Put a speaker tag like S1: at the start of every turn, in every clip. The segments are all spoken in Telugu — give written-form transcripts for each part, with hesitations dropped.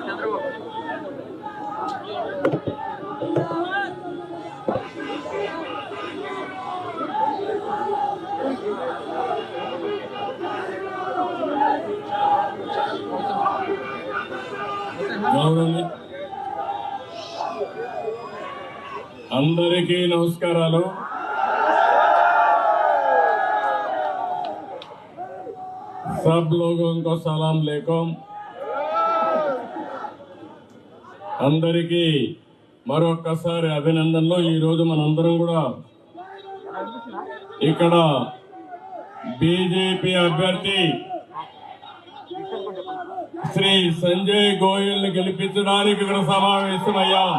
S1: చంద్రబాబు
S2: అందరికీ నమస్కారాలు. सब लोगों को सलाम लेकुम. అందరికీ మరొకసారి అభినందనలు. ఈ రోజు మనందరం కూడా ఇక్కడ బీజేపీ అభ్యర్థి శ్రీ సంజయ్ గోయల్ ని గెలిపించడానికి ఇక్కడ సమావేశమయ్యాం.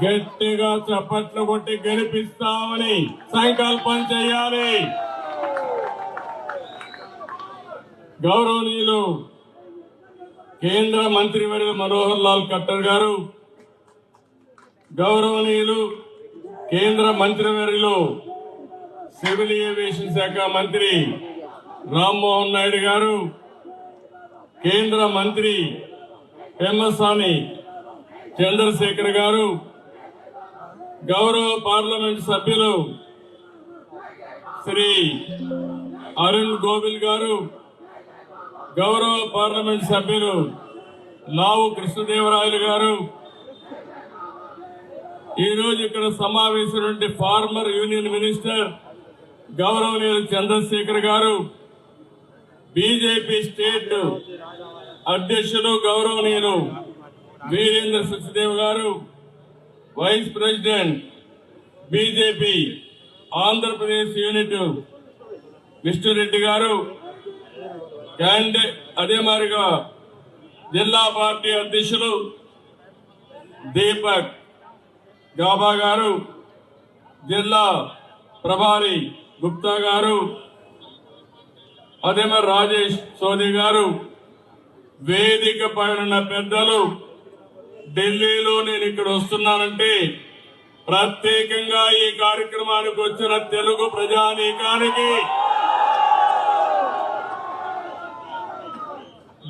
S2: గట్టిగా చప్పట్లు కొట్టి గెలిపిస్తామని సంకల్పం చేయాలి. గౌరవనీయులు కేంద్ర మంత్రివర్యులు మనోహర్ లాల్ ఖట్టర్ గారు, గౌరవనీయులు కేంద్ర మంత్రివర్యులు సివిల్ ఏవియేషన్ శాఖ మంత్రి రామ్మోహన్ నాయుడు గారు, కేంద్ర మంత్రి పెమ్మసాని చంద్రశేఖర్ గారు, గౌరవ పార్లమెంట్ సభ్యులు శ్రీ అరుణ్ గోవిల్ గారు, గౌరవ పార్లమెంట్ సభ్యులు లావు కృష్ణదేవరాయలు గారు, ఈరోజు ఇక్కడ సమావేశం ఫార్మర్ యూనియన్ మినిస్టర్ గౌరవనీయులు చంద్రశేఖర్ గారు, బీజేపీ స్టేట్ అధ్యక్షులు గౌరవనీయులు వీరేంద్ర సచ్దేవ్ గారు, vice president BJP Andhra Pradesh unit Vishnu Reddy గారు, అదే మాదిరిగా జిల్లా పార్టీ అధ్యక్షులు దీపక్ గాబా గారు, జిల్లా ప్రభారి గుప్తా గారు, అదే మరి రాజేష్ సోది గారు, వేదిక పైన పెద్దలు, ఢిల్లీలో నేను ఇక్కడ వస్తున్నానంటే ప్రత్యేకంగా ఈ కార్యక్రమానికి వచ్చిన తెలుగు ప్రజానీకానికి,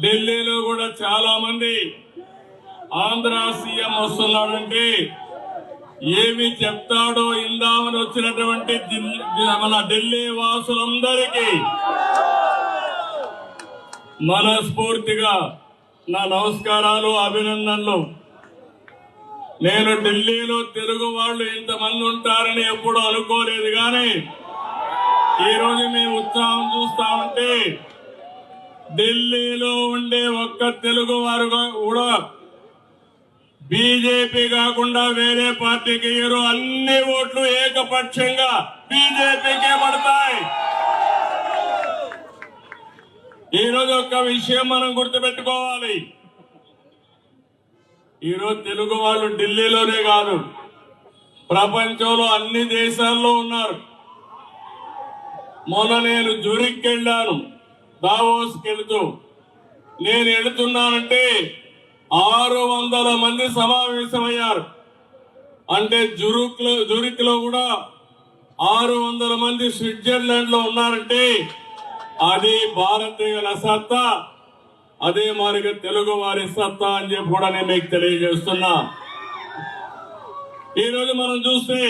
S2: ఢిల్లీలో కూడా చాలా మంది ఆంధ్ర సీఎం వస్తున్నాడంటే ఏమి చెప్తాడో ఇందామని వచ్చినటువంటి మన ఢిల్లీ వాసులందరికీ మనస్ఫూర్తిగా నా నమస్కారాలు, అభినందనలు. నేను ఢిల్లీలో తెలుగు వాళ్ళు ఇంతమంది ఉంటారని ఎప్పుడూ అనుకోలేదు, కానీ ఈరోజు మీ ఉత్సాహం చూస్తా ఉంటే ఢిల్లీలో ఉండే ఒక్క తెలుగు వారు కూడా బీజేపీ కాకుండా వేరే పార్టీకి ఇరు, అన్ని ఓట్లు ఏకపక్షంగా బీజేపీకే పడతాయి. ఈరోజు ఒక్క విషయం మనం గుర్తుపెట్టుకోవాలి. ఈరోజు తెలుగు వాళ్ళు ఢిల్లీలోనే కాదు, ప్రపంచంలో అన్ని దేశాల్లో ఉన్నారు. మొన్న నేను జూరిక్ వెళ్ళాను, దావోస్కి వెళుతూ నేను వెళుతున్నానంటే 600 మంది సమావేశమయ్యారు. అంటే జూరిక్ లో కూడా 600 మంది స్విట్జర్లాండ్ లో ఉన్నారంటే అది భారతీయుల సత్తా, అదే మాదిరిగా తెలుగు వారి సత్తా అని చెప్పి కూడా నేను మీకు తెలియజేస్తున్నా. ఈరోజు మనం చూస్తే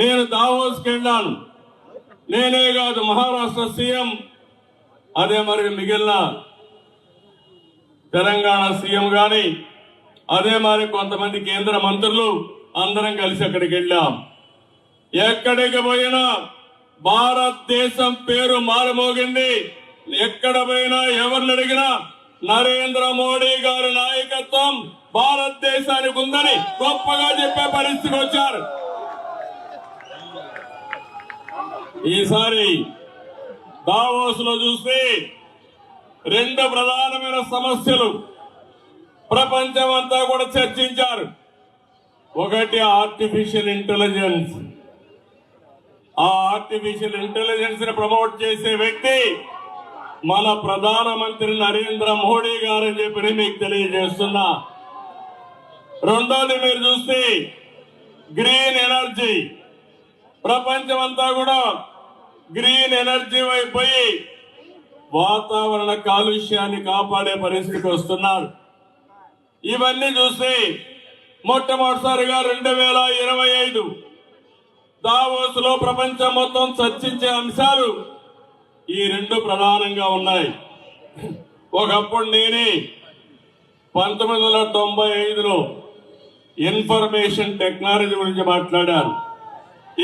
S2: నేను దావోస్కి వెళ్ళాను. నేనే కాదు, మహారాష్ట్ర సీఎం, అదే మరి మిగిలిన తెలంగాణ సీఎం గాని, అదే మరి కొంతమంది కేంద్ర మంత్రులు అందరం కలిసి అక్కడికి వెళ్ళాం. ఎక్కడికి పోయినా భారతదేశం పేరు మారుమోగింది. ఎక్కడ పోయినా ఎవరిని అడిగినా నరేంద్ర మోడీ గారి నాయకత్వం భారతదేశానికి ఉందని గొప్పగా చెప్పే పరిస్థితికి వచ్చారు. ఈసారి దావోస్ లో చూస్తే 2 ప్రధానమైన సమస్యలు ప్రపంచం అంతా కూడా చర్చించారు. ఒకటి ఆర్టిఫిషియల్ ఇంటెలిజెన్స్. ఆ ఆర్టిఫిషియల్ ఇంటెలిజెన్స్ ని ప్రమోట్ చేసే వ్యక్తి మన ప్రధానమంత్రి నరేంద్ర మోడీ గారని చెప్పి మీకు తెలియజేస్తున్నా. రెండోది మీరు చూస్తే గ్రీన్ ఎనర్జీ. ప్రపంచం అంతా కూడా గ్రీన్ ఎనర్జీ వైపోయి వాతావరణ కాలుష్యాన్ని కాపాడే పరిస్థితికి వస్తున్నారు. ఇవన్నీ చూసి మొట్టమొదటిసారిగా 2025 దావోస్ లో ప్రపంచం మొత్తం చర్చించే అంశాలు ఈ రెండు ప్రధానంగా ఉన్నాయి. ఒకప్పుడు నేనే 1995లో ఇన్ఫర్మేషన్ టెక్నాలజీ గురించి మాట్లాడాను.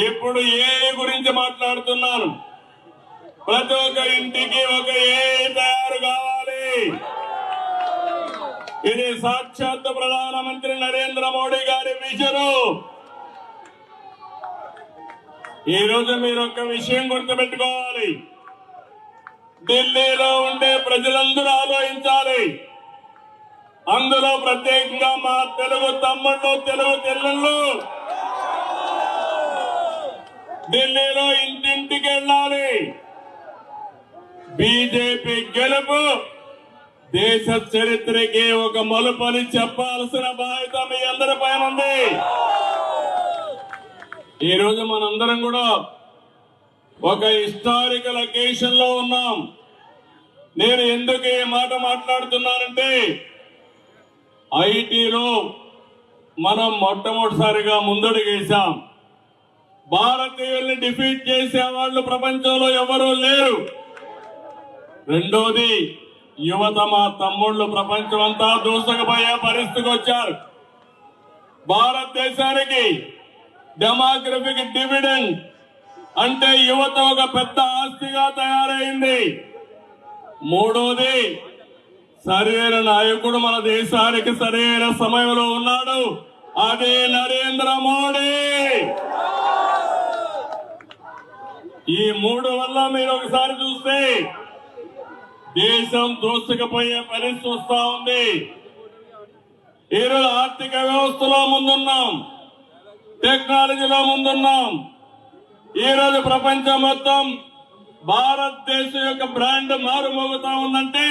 S2: ఇప్పుడు ఏఐ గురించి మాట్లాడుతున్నాను. ప్రతి ఒక్క ఇంటికి ఒక ఏఐ తయారు కావాలి. ఇది సాక్షాత్ ప్రధానమంత్రి నరేంద్ర మోడీ గారి విజన్. ఈ రోజు మీరు ఒక విషయం గుర్తుపెట్టుకోవాలి. ఢిల్లీలో ఉండే ప్రజలందరూ ఆలోచించాలి. అందులో ప్రత్యేకంగా మా తెలుగు తమ్ముళ్ళు, తెలుగు చెల్లెళ్ళు ఢిల్లీలో ఇంటింటికి వెళ్ళాలి. బీజేపీ గెలుపు దేశ చరిత్రకి ఒక మలుపని చెప్పాల్సిన బాధ్యత మీ అందరి పైన ఉంది. ఈ రోజు మనందరం కూడా ఒక హిస్టారికల్ అకేషన్ లో ఉన్నాం. నేను ఎందుకు ఈ మాట మాట్లాడుతున్నానంటే ఐటీలో మనం మొట్టమొదటిసారిగా ముందడుగేశాం. భారతీయుల్ని డిఫీట్ చేసే వాళ్ళు ప్రపంచంలో ఎవరూ లేరు. రెండోది, యువత మా తమ్ముళ్ళు ప్రపంచం అంతా దూసుకుపోయే పరిస్థితికి వచ్చారు. భారతదేశానికి డెమోగ్రఫిక్ డివిడెండ్ అంటే యువత ఒక పెద్ద ఆస్తిగా తయారైంది. మూడోది, సరైన నాయకుడు మన దేశానికి సరైన సమయంలో ఉన్నాడు. అదే నరేంద్ర మోడీ. ఈ మూడు వల్ల మీరు ఒకసారి చూస్తే దేశం దూసుకుపోయే పరిస్థితి వస్తా ఉంది. ఈరోజు ఆర్థిక వ్యవస్థలో ముందున్నాం, టెక్నాలజీలో ముందున్నాం. ఈరోజు ప్రపంచం మొత్తం భారతదేశం యొక్క బ్రాండ్ మారుమోగుతా ఉందంటే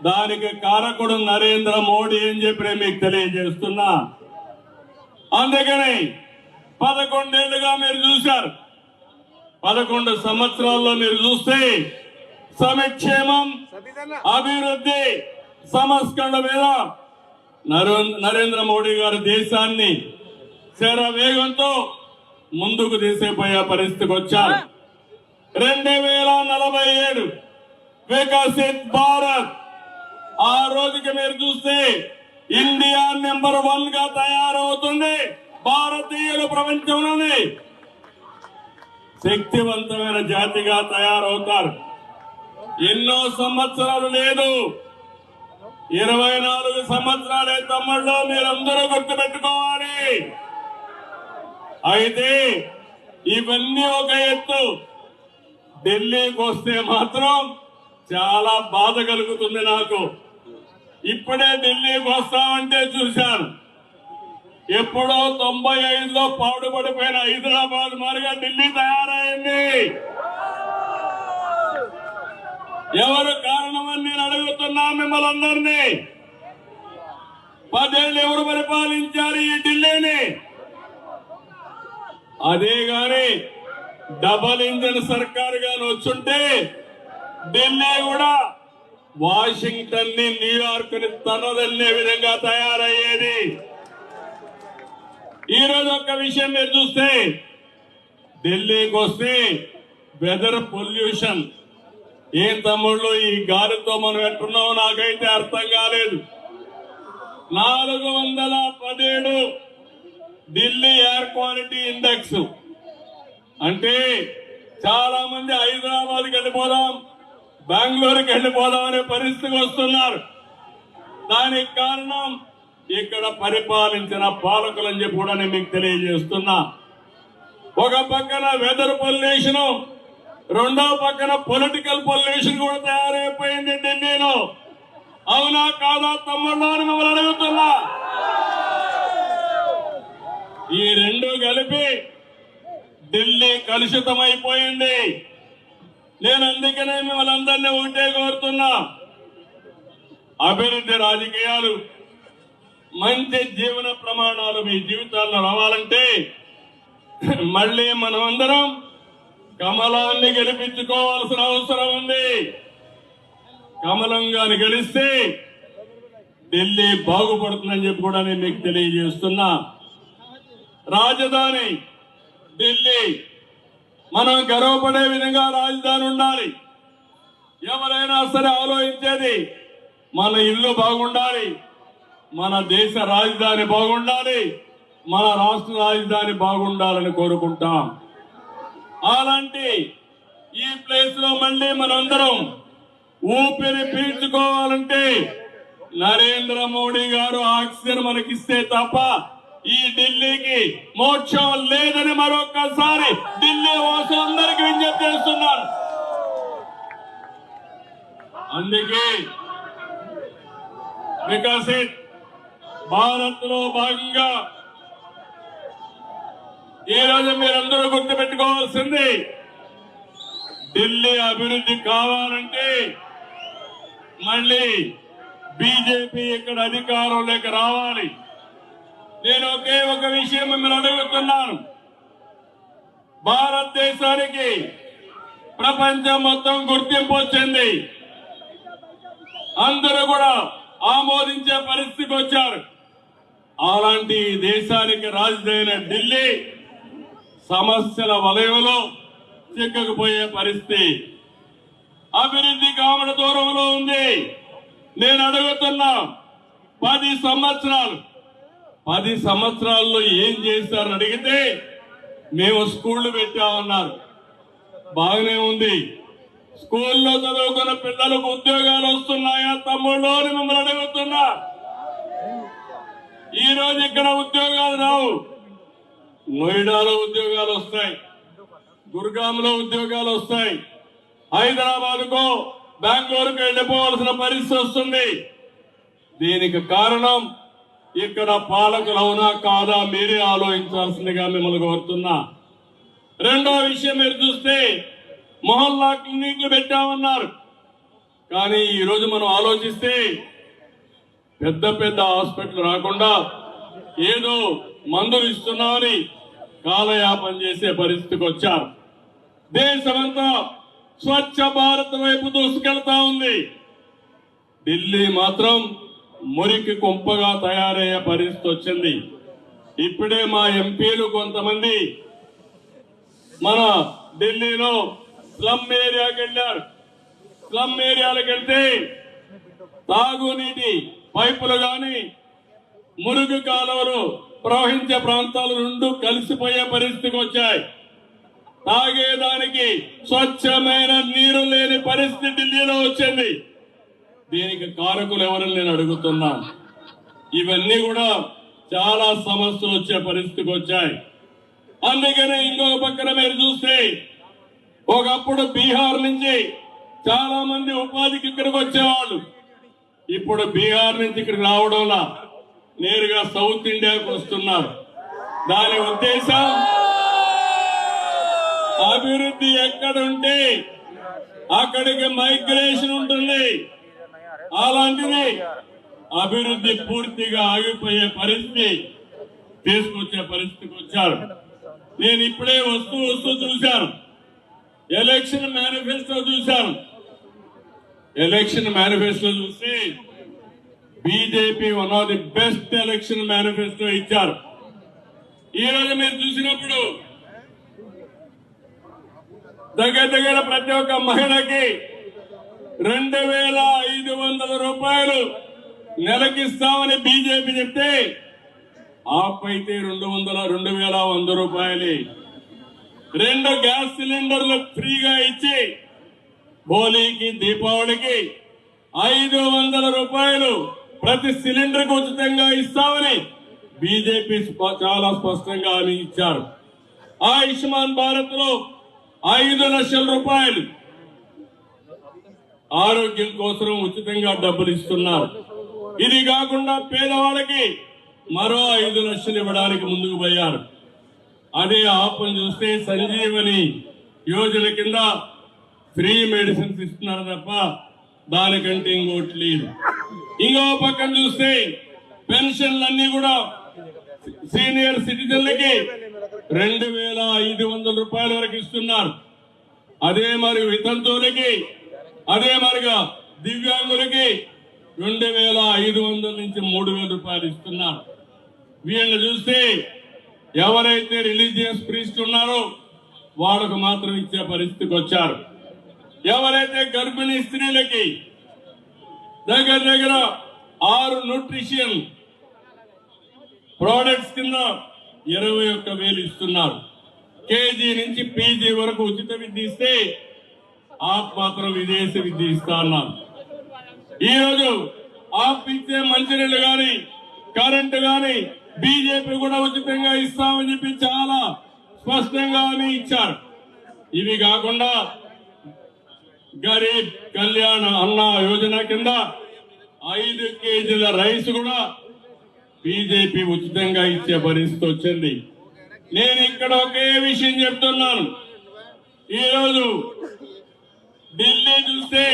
S2: దానికి కారకుడు నరేంద్ర మోడీ అని చెప్పి నేను మీకు తెలియజేస్తున్నా. అందుకని 11 ఏళ్లుగా మీరు చూశారు. 11 సంవత్సరాల్లో మీరు చూస్తే సంక్షేమం, అభివృద్ధి, సంస్కరణ మీద నరేంద్ర మోడీ గారు దేశాన్ని శరవేగంతో ముందుకు తీసుకుపోయే పరిస్థితికి వచ్చారు. 2047 వికసిత్ భారత్. ఆ రోజుకి మీరు చూస్తే ఇండియా నెంబర్ 1 గా తయారవుతుంది. భారతీయులు ప్రపంచంలోనే శక్తివంతమైన జాతిగా తయారవుతారు. ఎన్నో సంవత్సరాలు లేదు, 24 సంవత్సరాలే తమ్ముళ్ళు, మీరందరూ గుర్తుపెట్టుకోవాలి. అయితే ఇవన్నీ ఒక ఎత్తు. ఢిల్లీకి వస్తే మాత్రం చాలా బాధ కలుగుతుంది నాకు. ఇప్పుడే ఢిల్లీకి వస్తామంటే చూశాను. ఎప్పుడో 95లో పాడుపడిపోయిన హైదరాబాద్ మారిగా ఢిల్లీ తయారైంది. ఎవరు కారణమని నేను అడుగుతున్నా మిమ్మల్ని అందరినీ. 10 ఏళ్ళు ఎవరు పరిపాలించారు ఈ ఢిల్లీని? అదే గాని డబల్ ఇంజన్ సర్కార్ గాని వచ్చుంటే ఢిల్లీ కూడా వాషింగ్టన్ ని, న్యూయార్క్ ని తనదల్లే విధంగా తయారయ్యేది. ఈ రోజు ఒక విషయం మీరు చూస్తే ఢిల్లీకి వస్తే వెదర్ పొల్యూషన్. ఏం తమ్ముళ్ళు, ఈ గాలితో మనం ఎట్టున్నామో నాకైతే అర్థం కాలేదు. 417 ఢిల్లీ ఎయిర్ క్వాలిటీ ఇండెక్స్. అంటే చాలా మంది హైదరాబాద్కి వెళ్ళిపోదాం, బెంగళూరుకి వెళ్ళిపోదాం అనే పరిస్థితికి వస్తున్నారు. దానికి కారణం ఇక్కడ పరిపాలించిన పాలకులని చెప్పి కూడా నేను మీకు తెలియజేస్తున్నా. ఒక పక్కన వెదర్ పొల్యూషన్, రెండో పక్కన పొలిటికల్ పొల్యూషన్ కూడా తయారైపోయింది ఢిల్లీలో. అవునా కాదా తమ్ముళ్ళు అని మిమ్మల్ని అడుగుతున్నా. ఈ రెండు కలిపి ఢిల్లీ కలుషితమైపోయింది. నేను అందుకనే మిమ్మల్ని అందరినీ ఒకటే కోరుతున్నా, అభివృద్ధి రాజకీయాలు మంచి జీవన ప్రమాణాలు మీ జీవితాల్లో రావాలంటే మళ్ళీ మనం అందరం కమలాన్ని గెలిపించుకోవాల్సిన అవసరం ఉంది. కమలం గాని గెలిస్తే ఢిల్లీ బాగుపడుతుందని చెప్పి కూడా నేను మీకు తెలియజేస్తున్నా. రాజధాని ఢిల్లీ, మనం గర్వపడే విధంగా రాజధాని ఉండాలి. ఎవరైనా సరే ఆలోచించేది మన ఇల్లు బాగుండాలి, మన దేశ రాజధాని బాగుండాలి, మన రాష్ట్ర రాజధాని బాగుండాలని కోరుకుంటాం. అలాంటి ఈ ప్లేస్ లో మళ్ళీ మనందరం ఊపిరి పీల్చుకోవాలంటే నరేంద్ర మోడీ గారు ఆక్సిజన్ మనకిస్తే తప్ప ఈ ఢిల్లీకి మోక్షం లేదని మరొక్కసారి ఢిల్లీ వాసులందరికీ విజ్ఞప్తి చేస్తున్నాను. అందుకే వికసిత్ భారత్ లో భాగంగా ఈ రోజు మీరందరూ గుర్తుపెట్టుకోవాల్సింది, ఢిల్లీ అభివృద్ధి కావాలంటే మళ్ళీ బీజేపీ ఇక్కడ అధికారంలోకి రావాలి. నేను ఒకే ఒక విషయం మిమ్మల్ని అడుగుతున్నాను. భారతదేశానికి ప్రపంచం మొత్తం గుర్తింపు వచ్చింది, అందరూ కూడా ఆమోదించే పరిస్థితికి వచ్చారు. అలాంటి దేశానికి రాజధాని ఢిల్లీ సమస్యల వలయంలో చిక్కకపోయే పరిస్థితి, అభివృద్ధి కామడ దూరంలో ఉంది. నేను అడుగుతున్నా, 10 సంవత్సరాల్లో ఏం చేశారని అడిగితే మేము స్కూళ్లు పెట్టామన్నారు. బాగానే ఉంది. స్కూల్లో చదువుకున్న పిల్లలకు ఉద్యోగాలు వస్తున్నాయా తమ్ముళ్ళు అని మిమ్మల్ని అడుగుతున్నా. ఈ రోజు ఇక్కడ ఉద్యోగాలు రావు. నోయిడాలో ఉద్యోగాలు వస్తాయి, గుర్గాంలో ఉద్యోగాలు వస్తాయి, హైదరాబాద్ కో బెంగళూరుకు వెళ్ళిపోవాల్సిన పరిస్థితి వస్తుంది. దీనికి కారణం ఇక్కడ పాలకులు అవునా కాదా మీరే ఆలోచించాల్సిందిగా మిమ్మల్ని కోరుతున్నా. రెండో విషయం మీరు చూస్తే మొహల్లా క్లినిక్లు పెట్టామన్నారు. కానీ ఈ రోజు మనం ఆలోచిస్తే పెద్ద పెద్ద హాస్పిటల్ రాకుండా ఏదో మందులు ఇస్తున్నామని కాలయాపన చేసే పరిస్థితికి వచ్చారు. దేశమంతా స్వచ్ఛ భారత్ వైపు దూసుకెళ్తా ఉంది. ఢిల్లీ మాత్రం మురికి కుంపగా తయారయ్యే పరిస్థితి వచ్చింది. ఇప్పుడే మా ఎంపీలు కొంతమంది మన ఢిల్లీలో స్లమ్ ఏరియాకి వెళ్ళారు. స్లమ్ ఏరియాలకు వెళ్తే తాగునీటి పైపులు గాని మురుగు కాలువలు ప్రవహించే ప్రాంతాలు రెండు కలిసిపోయే పరిస్థితికి వచ్చాయి. తాగేదానికి స్వచ్ఛమైన నీరు లేని పరిస్థితి ఢిల్లీలో వచ్చింది. దీనికి కారకులు ఎవరని నేను అడుగుతున్నాను. ఇవన్నీ కూడా చాలా సమస్యలు వచ్చే పరిస్థితికి వచ్చాయి. అందుకనే ఇంకో పక్కన మీరు చూస్తే ఒకప్పుడు బీహార్ నుంచి చాలా మంది ఉపాధికి ఇక్కడికి వచ్చేవాళ్ళు. ఇప్పుడు బీహార్ నుంచి ఇక్కడికి రావడంలా నేరుగా సౌత్ ఇండియాకు వస్తున్నారు. దాని ఉద్దేశం అభివృద్ధి ఎక్కడుంటే అక్కడికి మైగ్రేషన్ ఉంటుంది. అలాంటిది అభివృద్ధి పూర్తిగా ఆగిపోయే పరిస్థితి తీసుకొచ్చే పరిస్థితికి వచ్చారు. నేను ఇప్పుడే వస్తూ చూశాను, ఎలక్షన్ మేనిఫెస్టో చూశాను. ఎలక్షన్ మేనిఫెస్టో చూసి BJP one of the best election manifesto ఇచ్చారు. ఈ రోజు మీరు చూసినప్పుడు దగ్గర ప్రతి ఒక్క మహిళకి 2,500 రూపాయలు నెలకిస్తామని బీజేపీ చెప్తే ఆపైతే 2,100 రూపాయలు. 2 గ్యాస్ సిలిండర్లు ఫ్రీగా ఇచ్చి హోలీకి దీపావళికి 500 రూపాయలు ప్రతి సిలిండర్ కు ఉచితంగా ఇస్తామని బీజేపీ చాలా స్పష్టంగా హామీ ఇచ్చారు. ఆయుష్మాన్ భారత్ లో 5 లక్షల రూపాయలు ఆరోగ్యం కోసం ఉచితంగా డబ్బులు ఇస్తున్నారు. ఇది కాకుండా పేదవాళ్ళకి మరో 5 లక్షలు ఇవ్వడానికి ముందుకు పోయారు. అదే ఆపం చూస్తే సంజీవని యోజన కింద ఫ్రీ మెడిసిన్స్ ఇస్తున్నారు తప్ప దానికంటే ఇంకోటి లేదు. ఇంకో పక్కన చూస్తే పెన్షన్లన్నీ కూడా సీనియర్ సిటిజన్లకి 2,500 రూపాయల వరకు ఇస్తున్నారు. అదే మరి వితంతువులకి, అదే మరిగా దివ్యాంగులకి 2,500 నుంచి 3,000 రూపాయలు ఇస్తున్నారు. వీళ్ళని చూస్తే ఎవరైతే రిలీజియస్ ప్రీస్ట్ ఉన్నారో వాళ్ళకు మాత్రం ఇచ్చే పరిస్థితికి వచ్చారు. ఎవరైతే గర్భిణీ స్త్రీలకి దగ్గర దగ్గర 6 న్యూట్రిషన్ ప్రోడక్ట్స్ కింద 21,000 ఇస్తున్నారు. కేజీ నుంచి పీజీ వరకు ఉచిత విద్య ఇస్తే మాత్రం విదేశీ విద్య ఇస్తా అన్నారు. ఈరోజు ఇచ్చే మంచినీళ్ళు గాని కరెంటు గాని బీజేపీ కూడా ఉచితంగా ఇస్తామని చెప్పి చాలా స్పష్టంగా హామీ ఇచ్చారు. ఇవి కాకుండా గరీబ్ కళ్యాణ్ అన్న యోజన కింద 5 కేజీల రైస్ కూడా బీజేపీ ఉచితంగా ఇచ్చే పరిస్థితి వచ్చింది. నేను ఇక్కడ ఒకే విషయం చెప్తున్నాను. ఈరోజు ఢిల్లీ చూస్తే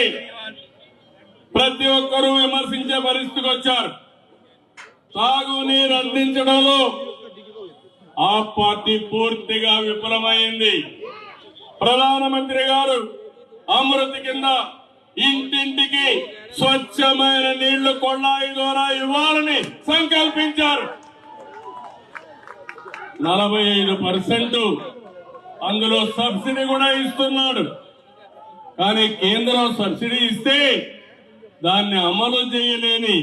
S2: ప్రతి ఒక్కరూ విమర్శించే పరిస్థితికి వచ్చారు. తాగునీరు అందించడంలో ఆ పార్టీ పూర్తిగా విఫలమైంది. ప్రధానమంత్రి గారు అమృత్ కింద ఇంటింటికి స్వచ్ఛమైన నీళ్లు కొళాయి ద్వారా ఇవ్వాలని సంకల్పించారు. 45% అందులో సబ్సిడీ కూడా ఇస్తున్నాడు. కానీ కేంద్రం సబ్సిడీ ఇస్తే దాన్ని అమలు చేయలేని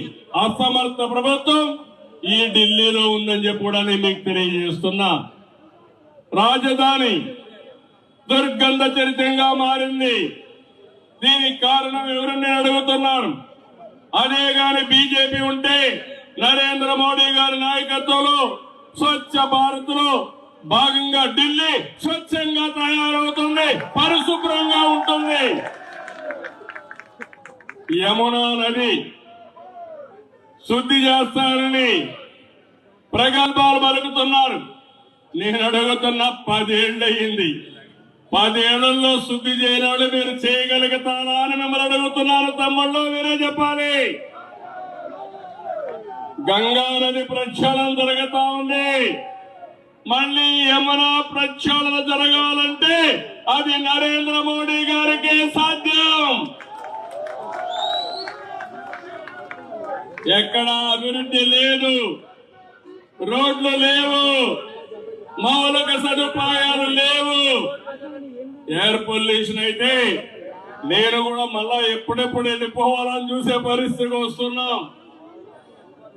S2: అసమర్థ ప్రభుత్వం ఈ ఢిల్లీలో ఉందని చెప్పి కూడా నేను మీకు తెలియజేస్తున్నా. రాజధాని దుర్గంధ చరిత్రంగా మారింది. దీనికి కారణం ఎవరని అడుగుతున్నారు. అదే గాని బీజేపీ ఉంటే నరేంద్ర మోడీ గారి నాయకత్వంలో స్వచ్ఛ భారత్ లో భాగంగా ఢిల్లీ స్వచ్ఛంగా తయారవుతుంది, పరిశుభ్రంగా ఉంటుంది. యమునా నది శుద్ధి చేస్తారని ప్రగల్భాలు పలుకుతున్నారు. నేను అడుగుతున్న 10 ఏళ్ళు అయ్యింది. 10 ఏళ్లలో శుద్ధి చేయని వాళ్ళు మీరు చేయగలుగుతారా అని మిమ్మల్ని అడుగుతున్నారు. తమ్ముళ్ళు మీరే చెప్పాలి. గంగా నది ప్రక్షాళన జరుగుతా ఉంది. మళ్ళీ యమునా ప్రక్షాళన జరగాలంటే అది నరేంద్ర మోడీ గారికి సాధ్యం. ఎక్కడ అభివృద్ధి లేదు, రోడ్లు లేవు, మౌలిక సదుపాయాలు లేవు. ఎయిర్ పొల్యూషన్ అయితే నేను కూడా మళ్ళా ఎప్పుడెప్పుడు వెళ్ళిపోవాలని చూసే పరిస్థితికి వస్తున్నాం.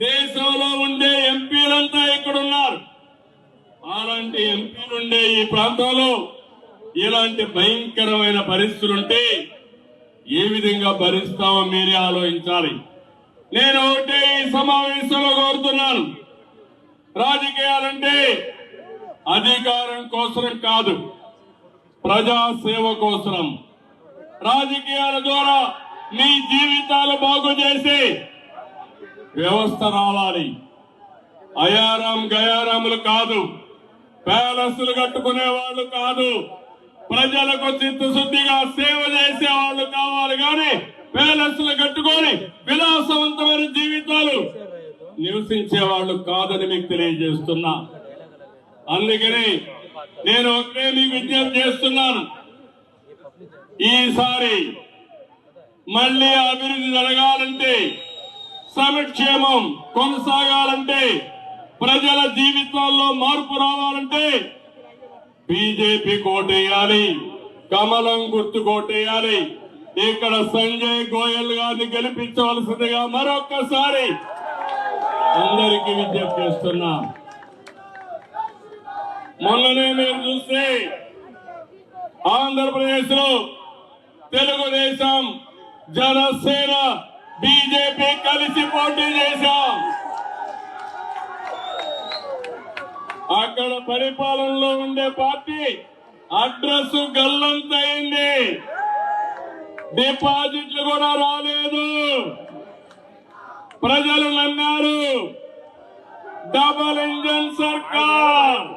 S2: దేశంలో ఉండే ఎంపీలంతా ఇక్కడ ఉన్నారు. అలాంటి ఎంపీలుండే ఈ ప్రాంతంలో ఇలాంటి భయంకరమైన పరిస్థితులుంటే ఏ విధంగా భరిస్తామో మీరే ఆలోచించాలి. నేను ఒకటే ఈ సమావేశంలో కోరుతున్నాను. రాజకీయాలంటే అధికారం కోసం కాదు, ప్రజాసేవ కోసం. రాజకీయాల ద్వారా మీ జీవితాలు బాగు చేసి వ్యవస్థ రావాలి. అయారాం గయారాములు కాదు, ప్యాలెస్లు కట్టుకునే వాళ్ళు కాదు, ప్రజలకు చిత్తశుద్ధిగా సేవ చేసే వాళ్ళు కావాలి. కానీ ప్యాలెస్లు కట్టుకొని విలాసవంతమైన జీవితాలు నివసించే వాళ్ళు కాదని మీకు తెలియజేస్తున్నా. అందుకని నేను ఒకటే మీకు విజ్ఞప్తి చేస్తున్నాను. ఈసారి మళ్ళీ అభివృద్ధి జరగాలంటే, సంక్షేమం కొనసాగాలంటే, ప్రజల జీవితాల్లో మార్పు రావాలంటే బీజేపీ కోటేయాలి, కమలం గుర్తు కోటేయాలి. ఇక్కడ సంజయ్ గోయల్ గారిని గెలిపించవలసిందిగా మరొక్కసారి అందరికీ విజ్ఞప్తి చేస్తున్నా. మొన్ననే మీరు చూస్తే ఆంధ్రప్రదేశ్ లో తెలుగుదేశం, జనసేన, బీజేపీ కలిసి పోటీ చేశాం. అక్కడ పరిపాలనలో ఉండే పార్టీ అడ్రస్ గల్లంతైంది, డిపాజిట్లు కూడా రాలేదు. ప్రజలు నమ్మారు. డబల్ ఇంజన్ సర్కార్,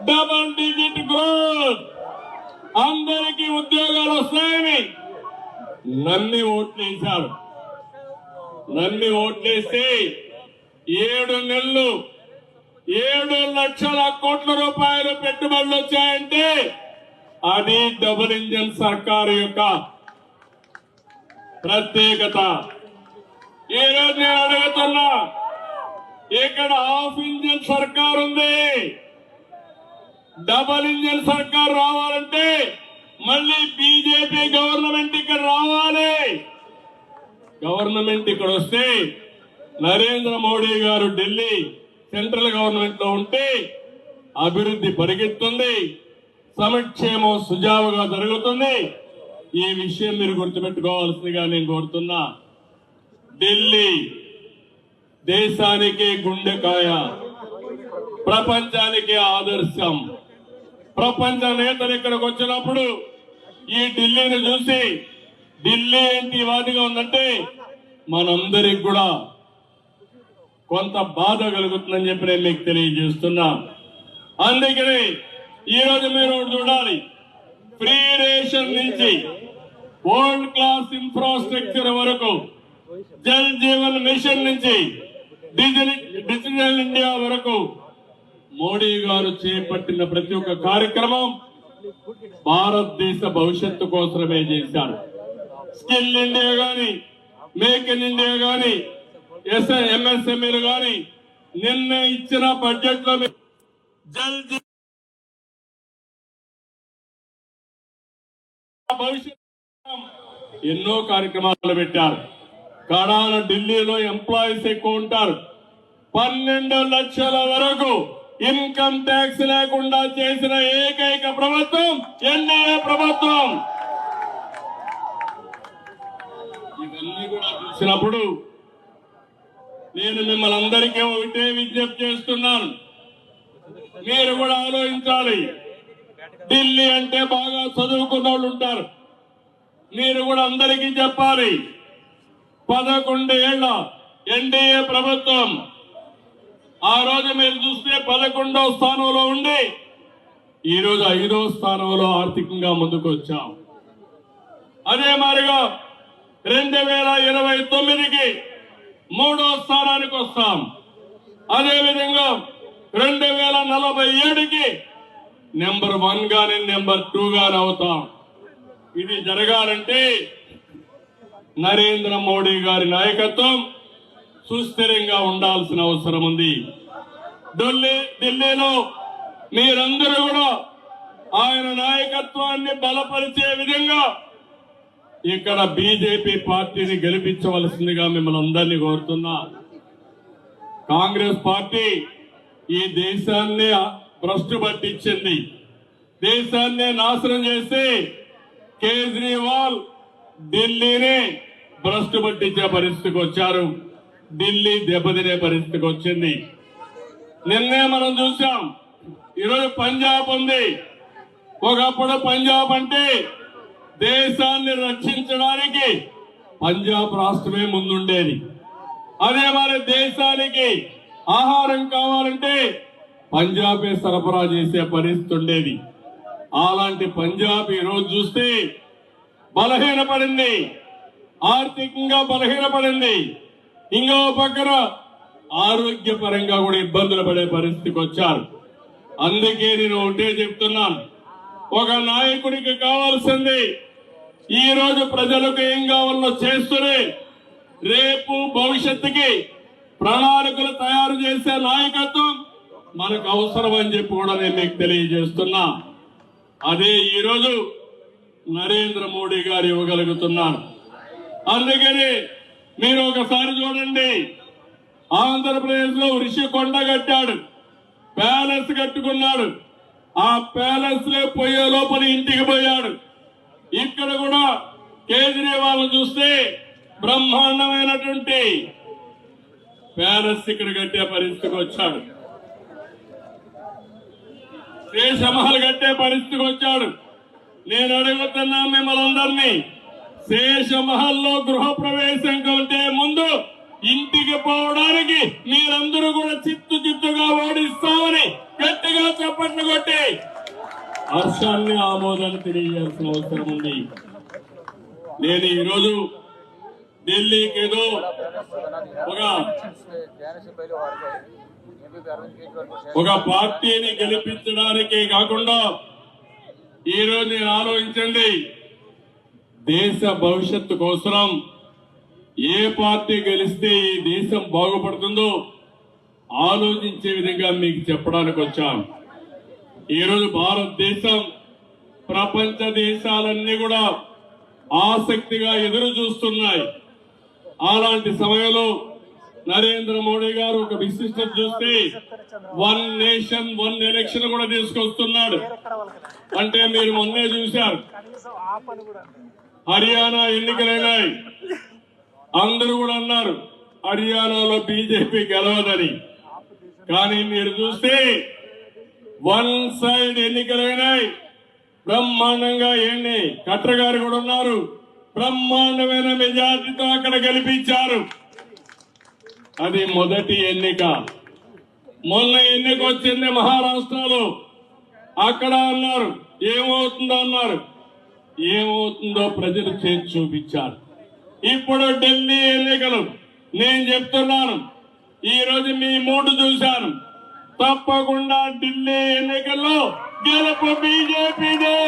S2: డబల్ డిజిట్ గ్రోత్, అందరికీ ఉద్యోగాలు వస్తాయని నమ్మి ఓట్లేశారు. నమ్మి ఓట్లేస్తే 7 నెలలు 7 లక్షల కోట్ల రూపాయలు పెట్టుబడులు వచ్చాయంటే అది డబుల్ ఇంజన్ సర్కారు యొక్క ప్రత్యేకత. ఈ రోజు నేను అడుగుతున్నా, ఇక్కడ హాఫ్ ఇంజన్ సర్కార్ ఉంది. డబుల్ ఇంజన్ సర్కార్ రావాలంటే మళ్ళీ బీజేపీ గవర్నమెంట్ ఇక్కడ రావాలి. గవర్నమెంట్ ఇక్కడ వస్తే నరేంద్ర మోడీ గారు ఢిల్లీ సెంట్రల్ గవర్నమెంట్ లో ఉంటే అభివృద్ధి పరిగెత్తుంది, సంక్షేమం సుజావుగా జరుగుతుంది. ఈ విషయం మీరు గుర్తుపెట్టుకోవాల్సిందిగా నేను కోరుతున్నా. ఢిల్లీ దేశానికి గుండెకాయ, ప్రపంచానికి ఆదర్శం. ప్రపంచ నేతలు ఇక్కడికి వచ్చినప్పుడు ఈ ఢిల్లీని చూసి ఢిల్లీ ఏంటి వాదిగా ఉందంటే మనందరికి కూడా కొంత బాధ కలుగుతుందని చెప్పి నేను మీకు తెలియజేస్తున్నా. అందుకని ఈరోజు మీరు చూడాలి, ఫ్రీ రేషన్ నుంచి వరల్డ్ క్లాస్ ఇన్ఫ్రాస్ట్రక్చర్ వరకు, జల్ జీవన్ మిషన్ నుంచి డిజిటల్ ఇండియా వరకు మోడీ గారు చేపట్టిన ప్రతి ఒక్క కార్యక్రమం భారతదేశ భవిష్యత్తు కోసమే చేశారు. స్కిల్ ఇండియా గాని, మేక్ ఇన్ ఇండియా గాని, ఎంఎస్ఎంఈలు గాని నిన్న ఇచ్చిన బడ్జెట్ లో జల్ భవిష్యత్ ఎన్నో కార్యక్రమాలు పెట్టారు. కడాన ఢిల్లీలో ఎంప్లాయీస్ ఎక్కువ ఉంటారు. 12 లక్షల వరకు ఇన్కమ్ ట్యాక్స్ లేకుండా చేసిన ఏకైక ప్రభుత్వం ఎన్డీఏ ప్రభుత్వం. ఇవన్నీ కూడా చూసినప్పుడు నేను మిమ్మల్ని అందరికీ ఒకటే విజ్ఞప్తి చేస్తున్నాను, మీరు కూడా ఆలోచించాలి. ఢిల్లీ అంటే బాగా చదువుకున్న వాళ్ళు ఉంటారు. మీరు కూడా అందరికీ చెప్పాలి, 11 ఏళ్ల ఎన్డీఏ ప్రభుత్వం ఆ రోజు మీరు చూస్తే 11వ స్థానంలో ఉండి ఈ రోజు 5వ స్థానంలో ఆర్థికంగా ముందుకు వచ్చాం. అదే మాదిరిగా 2029కి 3వ స్థానానికి వస్తాం. అదే విధంగా 2047కి నెంబర్ 1 గాని నెంబర్ 2 గాని అవుతాం. ఇది జరగాలంటే నరేంద్ర మోడీ గారి నాయకత్వం సుస్థిరంగా ఉండాల్సిన అవసరం ఉంది. ఢిల్లీలో మీరందరూ కూడా ఆయన నాయకత్వాన్ని బలపరిచే విధంగా ఇక్కడ బీజేపీ పార్టీని గెలిపించవలసిందిగా మిమ్మల్ని అందరినీ కోరుతున్నా. కాంగ్రెస్ పార్టీ ఈ దేశాన్ని భ్రష్టు పట్టించింది, దేశాన్ని నాశనం చేసి కేజ్రీవాల్ ఢిల్లీని భ్రష్టు పట్టించే పరిస్థితికి వచ్చారు. ఢిల్లీ దెబ్బతినే పరిస్థితికి వచ్చింది. నిన్నే మనం చూసాం, ఈరోజు పంజాబ్ ఉంది. ఒకప్పుడు పంజాబ్ అంటే దేశాన్ని రక్షించడానికి పంజాబ్ రాష్ట్రమే ముందుండేది. అదే మరి దేశానికి ఆహారం కావాలంటే పంజాబే సరఫరా చేసే పరిస్థితి ఉండేది. అలాంటి పంజాబ్ ఈరోజు చూస్తే బలహీనపడింది, ఆర్థికంగా బలహీనపడింది. ఇంకో పక్కన ఆరోగ్యపరంగా కూడా ఇబ్బందులు పడే పరిస్థితికి వచ్చారు. అందుకే నేను ఒకటే చెప్తున్నాను, ఒక నాయకుడికి కావాల్సింది ఈ రోజు ప్రజలకు ఏం కావాలో చేస్తూనే రేపు భవిష్యత్తుకి ప్రణాళికలు తయారు చేసే నాయకత్వం మనకు అవసరం అని చెప్పి కూడా నేను మీకు తెలియజేస్తున్నా. అదే ఈరోజు నరేంద్ర మోడీ గారు ఇవ్వగలుగుతున్నారు. అందుకని మీరు ఒకసారి చూడండి, ఆంధ్రప్రదేశ్ లో రిషికొండ కట్టాడు, ప్యాలెస్ కట్టుకున్నాడు. ఆ ప్యాలెస్ లో పోయే లోపల ఇంటికి పోయాడు. ఇక్కడ కూడా కేజ్రీవాల్ చూస్తే బ్రహ్మాండమైనటువంటి ప్యాలెస్ ఇక్కడ కట్టే పరిస్థితికి వచ్చాడు, శేషమహల్ కట్టే పరిస్థితికి వచ్చాడు. నేను అడుగుతున్నా మిమ్మల్ని అందరినీ, శేషమహల్లో గృహ ప్రవేశం కంటే ముందు ఇంటికి పోవడానికి మీరందరూ కూడా చిత్తుగా ఓడిస్తామని గట్టిగా చప్పట్లు కొట్టి హర్షాన్ని ఆమోదాన్ని తెలియజేయాల్సిన అవసరం ఉంది. నేను ఈరోజు ఢిల్లీకి ఏదో ఒక ఒక పార్టీని గెలిపించడానికే కాకుండా ఈరోజు నేను ఆలోచించండి, దేశ భవిష్యత్తు కోసం ఏ పార్టీ గెలిస్తే ఈ దేశం బాగుపడుతుందో ఆలోచించే విధంగా మీకు చెప్పడానికి వచ్చాం. ఈరోజు భారతదేశం ప్రపంచ దేశాలన్నీ కూడా ఆసక్తిగా ఎదురు చూస్తున్నాయి. అలాంటి సమయంలో నరేంద్ర మోడీ గారు ఒక విశిష్టత చూస్తే 1 నేషన్ 1 ఎలక్షన్ కూడా తీసుకొస్తున్నాడు. అంటే మీరు మొన్నే చూశారు, హర్యానా ఎన్నికలైనాయి, అందరూ కూడా అన్నారు హర్యానాలో బీజేపీ గెలవదని. కానీ మీరు చూస్తే 1 సైడ్ ఎన్నికలైనాయి, బ్రహ్మాండంగా ఏంటి ఖట్టర్ గారు కూడా ఉన్నారు, బ్రహ్మాండమైన మెజార్టీతో అక్కడ గెలిపించారు. అది మొదటి ఎన్నిక. మొన్న ఎన్నిక వచ్చింది మహారాష్ట్రలో, అక్కడ అన్నారు ఏమవుతుందో అన్నారు, ఏమవుతుందో ప్రజలు చేసి చూపించారు. ఇప్పుడు ఢిల్లీ ఎన్నికలు నేను చెప్తున్నాను, ఈ రోజు మీ మూడు చూశాను, తప్పకుండా ఢిల్లీ ఎన్నికల్లో గెలుపు బీజేపీదే.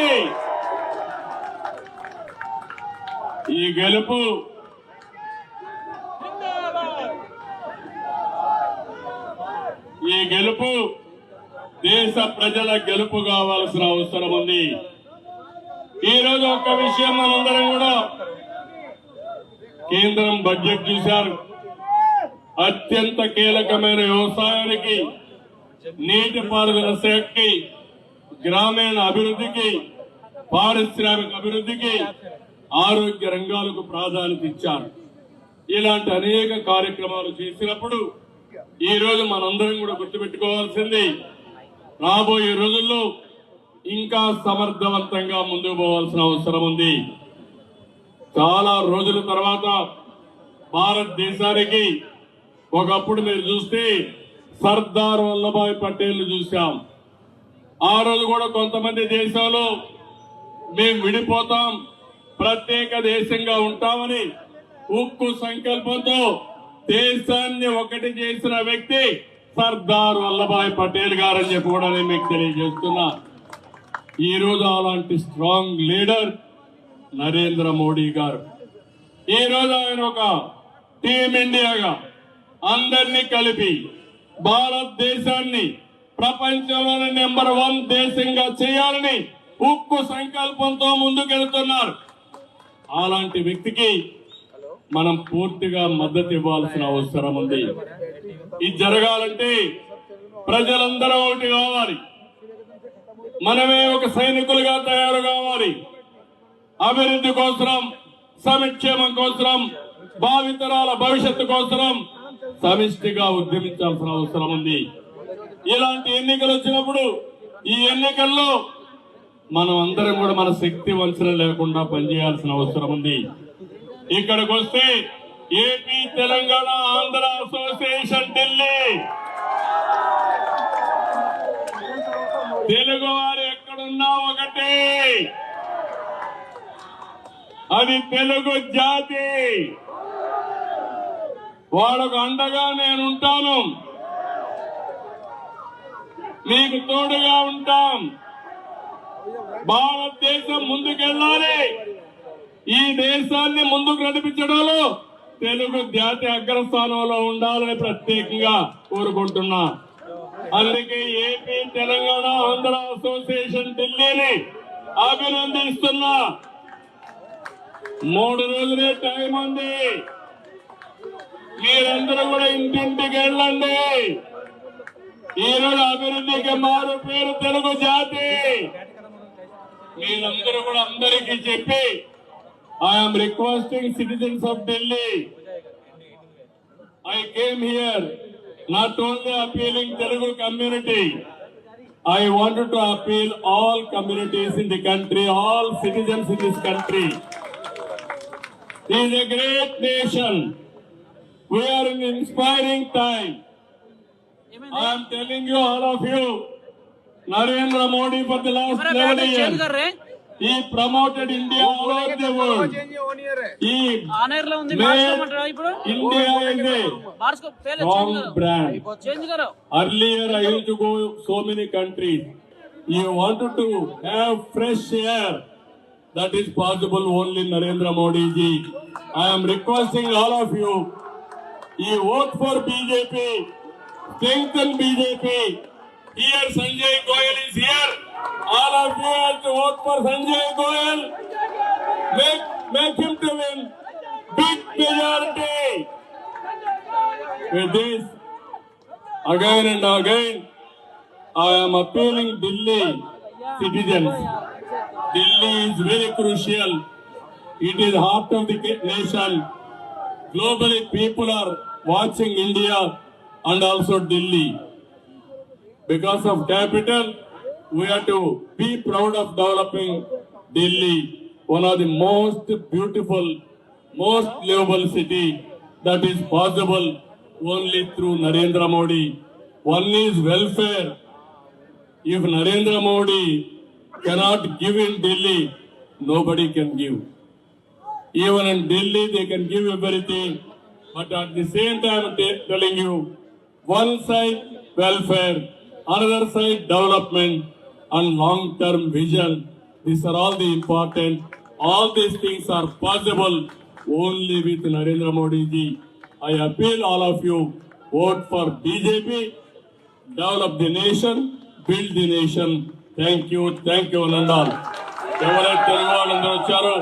S2: ఈ గెలుపు దేశ ప్రజల గెలుపు కావాల్సిన అవసరం ఉంది. ఈ రోజు ఒక్క విషయం మనందరం కూడా కేంద్రం బడ్జెట్ చూశారు. అత్యంత కీలకమైన వ్యవసాయానికి, నీటిపారుదల శాఖకి, గ్రామీణ అభివృద్ధికి, పారిశ్రామిక అభివృద్ధికి, ఆరోగ్య రంగాలకు ప్రాధాన్యత ఇచ్చారు. ఇలాంటి అనేక కార్యక్రమాలు చేసినప్పుడు ఈ రోజు మనందరం కూడా గుర్తుపెట్టుకోవాల్సింది, రాబోయే రోజుల్లో ఇంకా సమర్థవంతంగా ముందుకు పోవాల్సిన అవసరం ఉంది. చాలా రోజుల తర్వాత భారతదేశానికి ఒకప్పుడు మీరు చూస్తే సర్దార్ వల్లభాయ్ పటేల్ చూశాం. ఆ రోజు కూడా కొంతమంది దేశంలో మేము విడిపోతాం, ప్రత్యేక దేశంగా ఉంటామని ఉక్కు సంకల్పంతో దేశాన్ని ఒకటి చేసిన వ్యక్తి సర్దార్ వల్లభాయ్ పటేల్ గారని చెప్పి కూడా నేను మీకు తెలియజేస్తున్నా. ఈ రోజు అలాంటి స్ట్రాంగ్ లీడర్ నరేంద్ర మోడీ గారు. ఈ రోజు ఆయన ఒక టీమిండియాగా అందరినీ కలిపి భారతదేశాన్ని ప్రపంచంలోని నెంబర్ 1 దేశంగా చేయాలని ఉక్కు సంకల్పంతో ముందుకెళ్తున్నారు. అలాంటి వ్యక్తికి మనం పూర్తిగా మద్దతు ఇవ్వాల్సిన అవసరం ఉంది. ఇది జరగాలంటే ప్రజలందరూ ఒకటి కావాలి, మనమే ఒక సైనికులుగా తయారు కావాలి. అభివృద్ధి కోసం, సంక్షేమం కోసం, భావితరాల భవిష్యత్తు కోసం సమిష్టిగా ఉద్యమించాల్సిన అవసరం ఉంది. ఇలాంటి ఎన్నికలు వచ్చినప్పుడు ఈ ఎన్నికల్లో మనం అందరం కూడా మన శక్తి వంచన లేకుండా పనిచేయాల్సిన అవసరం ఉంది. ఇక్కడికి వస్తే ఏపీ, తెలంగాణ, ఆంధ్ర అసోసియేషన్ ఢిల్లీ, తెలుగు వారు ఎక్కడున్నా ఒకటి, అది తెలుగు జాతి. వాళ్ళకు అండగా నేనుంటాను, మీకు తోడుగా ఉంటాం. భారతదేశం ముందుకెళ్ళాలి, ఈ దేశాన్ని ముందుకు నడిపించడంలో తెలుగు జాతి అగ్రస్థానంలో ఉండాలని ప్రత్యేకంగా కోరుకుంటున్నా. అందుకే ఏపీ, తెలంగాణ, ఆంధ్ర అసోసియేషన్ ఢిల్లీని అభినందిస్తున్నా. 3 రోజులే టైం ఉంది, మీరందరూ కూడా ఇంటింటికి వెళ్ళండి. ఈరోజు అభివృద్ధికి మారు పేరు తెలుగు జాతి. మీరందరూ కూడా అందరికీ చెప్పి, I'm requesting citizens of Delhi, I came here not only appealing Telugu community, I wanted to appeal all communities in the country, all citizens in this country. It is a great nation. We are in an inspiring time. I am telling you, all of you, Narendra Modi for the last 11 years He promoted India all over the world. He
S1: honour లో ఉంది
S2: made
S1: మార్చుకోమంటారా ఇప్పుడు
S2: India is a
S1: మార్చుకో పేరు
S2: strong brand.
S1: చేంజ్ కరో
S2: Earlier, I used to go so many countries. You wanted to have fresh air. That is possible only Narendra Modi ji. I am requesting all of you. You vote for BJP. Strengthen BJP. Here Sanjay Goyal is here. All of you have to vote for Sanjay Goyal. Make him to win. Big majority. With this, again and again, I am appealing Delhi citizens. Delhi is very crucial. It is heart of the nation. Globally, people are watching India and also Delhi. Because of capital, we have to be proud of developing Delhi, one of the most beautiful, most livable city that is possible only through Narendra Modi. One is welfare. If Narendra Modi cannot give in Delhi, nobody can give. Even in Delhi, they can give everything. But at the same time, I'm telling you, one side welfare, another side development and long-term vision. These are all the important. All these things are possible only with Narendra Modi ji. I appeal all of you, vote for BJP, develop the nation, build the nation. Thank you, Nandan. ఎవరైతే తెలుగు వాళ్ళందరూ వచ్చారో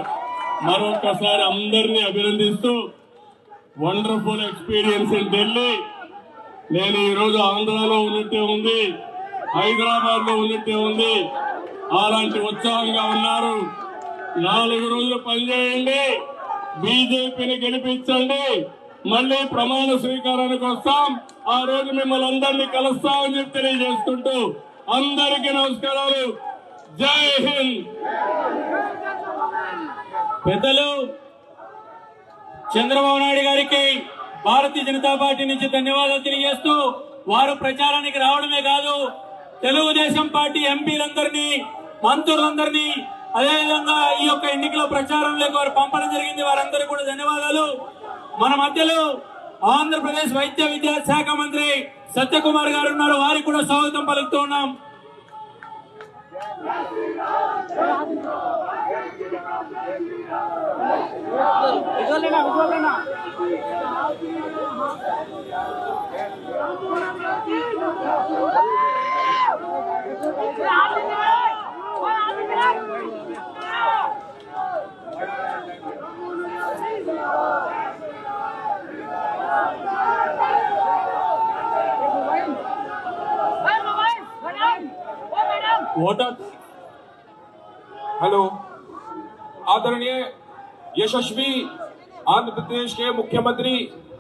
S2: మరొకసారి అందరినీ అభినందిస్తూ వండర్ఫుల్ ఎక్స్పీరియన్స్ ఇన్ ఢిల్లీ. నేను ఈరోజు ఆంధ్రాలో ఉన్నట్టే ఉంది, హైదరాబాద్ లో ఉన్నట్టే ఉంది. అలాంటి ఉత్సాహంగా ఉన్నారు. 4 రోజులు పనిచేయండి, బీజేపీని గెలిపించండి. మళ్ళీ ప్రమాణ స్వీకారానికి వస్తాం. ఆ రోజు మిమ్మల్ని అందరినీ కలుస్తామని చెప్పి తెలియజేసుకుంటూ అందరికీ నమస్కారాలు. జై హింద్.
S3: పెద్దలు చంద్రబాబు నాయుడు గారికి భారతీయ జనతా పార్టీ నుంచి ధన్యవాదాలు తెలియజేస్తూ, వారు ప్రచారానికి రావడమే కాదు, తెలుగుదేశం పార్టీ ఎంపీలందరినీ, మంత్రులందరినీ, అదేవిధంగా ఈ యొక్క ఎన్నికల ప్రచారంలోకి వారు పంపడం జరిగింది. వారందరూ కూడా ధన్యవాదాలు. మన మధ్యలో ఆంధ్రప్రదేశ్ వైద్య విద్యా శాఖ మంత్రి సత్యకుమార్ గారు ఉన్నారు. వారికి కూడా స్వాగతం పలుకుతూ ఉన్నాం.
S4: हेलो, आदरणीय यशस्वी आंध्र प्रदेश के मुख्यमंत्री